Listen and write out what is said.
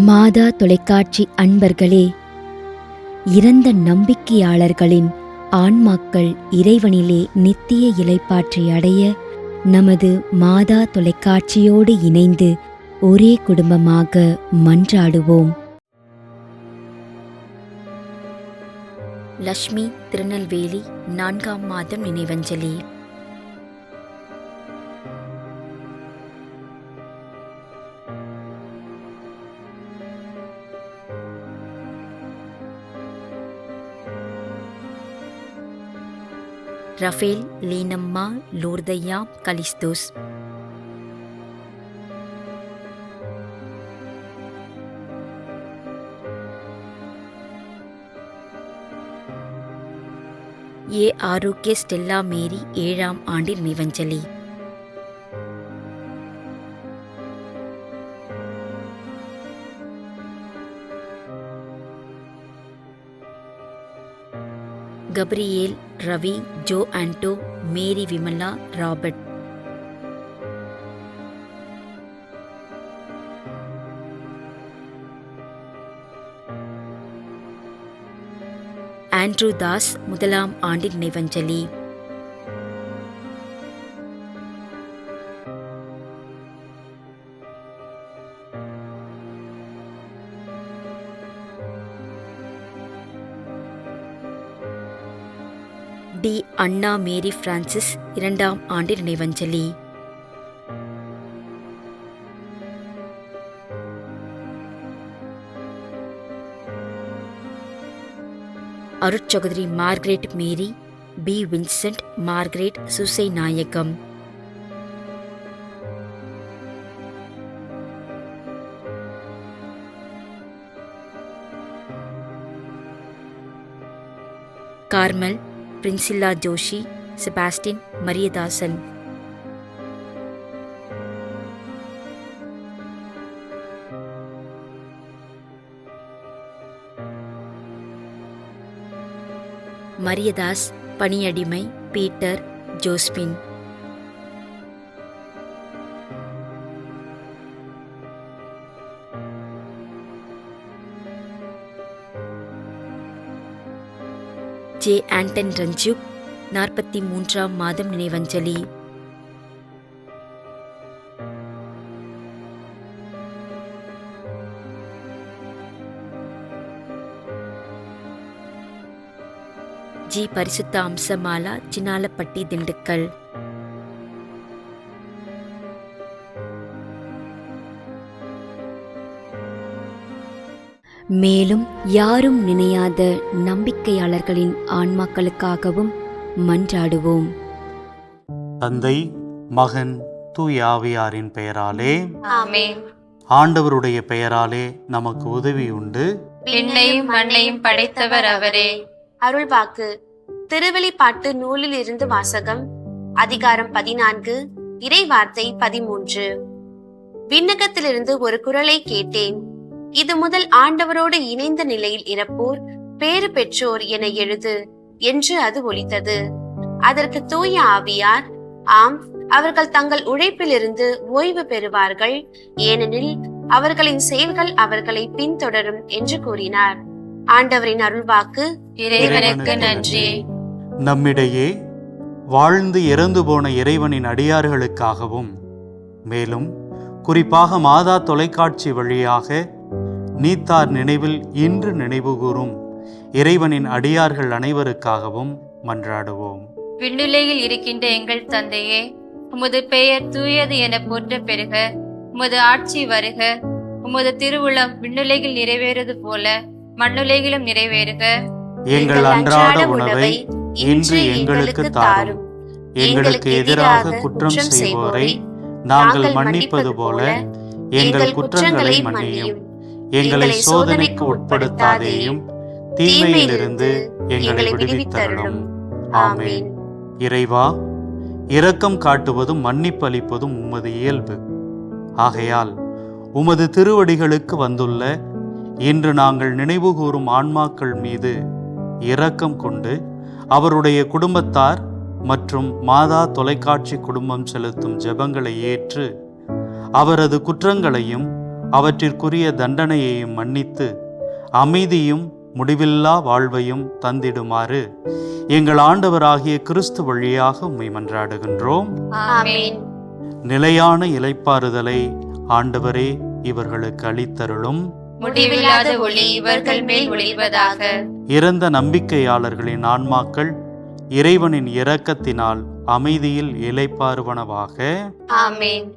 மாதா தொலைக்காட்சி அன்பர்களே, இறந்த நம்பிக்கையாளர்களின் ஆன்மாக்கள் இறைவனிலே நித்திய இளைப்பாற்றி அடைய நமது மாதா தொலைக்காட்சியோடு இணைந்து ஒரே குடும்பமாக மன்றாடுவோம். லக்ஷ்மி, திருநெல்வேலி, 4ஆம் மாதம் நினைவஞ்சலி. ரஃபேல், லீனம்மா, லூர்தையா, கலிஸ்தோஸ். ஆரோக்கிய ஸ்டெல்லா மேரி, 7ஆம் ஆண்டில் நினைவஞ்சலி. Gabriel, Ravi, Joe Anto, Mary Vimala, Robert. Andrew Das, 1ஆம் ஆண்டில் நினைவஞ்சலி. டி. அண்ணா மேரி பிரான்சிஸ், 2ஆம் ஆண்டில் நினைவஞ்சலி. அருட்சகோதரி Margaret Mary, P. Vincent, Margaret, Susai Nayagam. Carmel, Priscilla Joshi, Sebastian, Mariadasan. Mariadas, Paniyadimai, Peter, Josephine. J. Anton ரஞ்சுக், 43ஆம் மாதம் நினைவஞ்சலி. ஜி. பரிசுத்த அம்சமாலா, சின்னாலப்பட்டி, திண்டுக்கல். மேலும் யாரும் நினையாத நம்பிக்கையாளர்களின் ஆன்மாக்களுக்காகவும் மன்றாடுவோம். தந்தை, மகன், தூய ஆவியாரின் பெயராலே ஆமென். ஆண்டவருடைய பெயராலே நமக்கு உதவி உண்டு. விண்ணையும் மண்ணையும் படைத்தவர் அவரே. அருள்வாக்கு. திருவெளிப்பாட்டு நூலில் இருந்து வாசகம். அதிகாரம் 14, இறை வார்த்தை 13. விண்ணகத்திலிருந்து ஒரு குரலை கேட்டேன். இது முதல் ஆண்டவரோடு இணைந்த நிலையில் இறப்போர் பேறு பெற்றோர் என எழுது என்று அது ஒலித்தது. அதற்கு தூய ஆவியார், ஆம், அவர்கள் தங்கள் உழைப்பிலிருந்து ஓய்வு பெறுவார்கள், ஏனெனில் அவர்களின் செயல்கள் அவர்களை பின்தொடரும் என்று கூறினார். ஆண்டவரின் அருள்வாக்கு. இறைவனுக்கு நன்றி. நம்மிடையே வாழ்ந்து இறந்து போன இறைவனின் அடியார்களுக்காகவும், மேலும் குறிப்பாக மாதா தொலைக்காட்சி வழியாக நீத்தார் நினைவில் இன்று நினைவுகூரும் இறைவனின் அடியார்கள் அனைவருக்காகவும் மன்றாடுவோம். விண்ணுலகில் இருக்கின்ற எங்கள் தந்தையே, உமது பெயர் தூயது என போற்ற பெறுக. உமது ஆட்சி வருக. உமது திருவுளம் விண்ணுலகில் நிறைவேறுவது போல மண்ணுலகிலும் நிறைவேறுக. எங்கள் அன்றாட உணவை இன்று எங்களுக்கு தாரும். எங்களுக்கு எதிராக குற்றம் செய்வோரை நாங்கள் மன்னிப்பது போல எங்கள் குற்றங்களை மன்னியும். எங்களை சோதனைக்கு உட்படுத்தாதேயும், தீமையிலிருந்து எங்களை விடுவித்தருளும். ஆமென். இறைவா, இரக்கம் காட்டுவதும் மன்னிப்பு அளிப்பதும் உமது இயல்பு. ஆகையால் உமது திருவடிகளுக்கு வந்துள்ள இன்று நாங்கள் நினைவுகூரும் ஆன்மாக்கள் மீது இரக்கம் கொண்டு அவருடைய குடும்பத்தார் மற்றும் மாதா தொலைக்காட்சி குடும்பம் செலுத்தும் ஜெபங்களை ஏற்று அவரது குற்றங்களையும் அவற்றிற்குரிய தண்டனையையும் மன்னித்து அமைதியும் முடிவில்லா வாழ்வையும் தந்திடுமாறு எங்கள் ஆண்டவராகிய கிறிஸ்து வழியாக உம்மை மன்றாடுகின்றோம். ஆமென். நிலையான இளைப்பாறுதலை ஆண்டவரே இவர்களுக்கு அளித்தருளும். முடிவில்லாத ஒளி இவர்கள் மேல் ஒளிர்வதாக. இறந்த நம்பிக்கையாளர்களின் ஆன்மாக்கள் இறைவனின் இரக்கத்தினால் அமைதியில் இளைப்பாறுவனவாக. ஆமென்.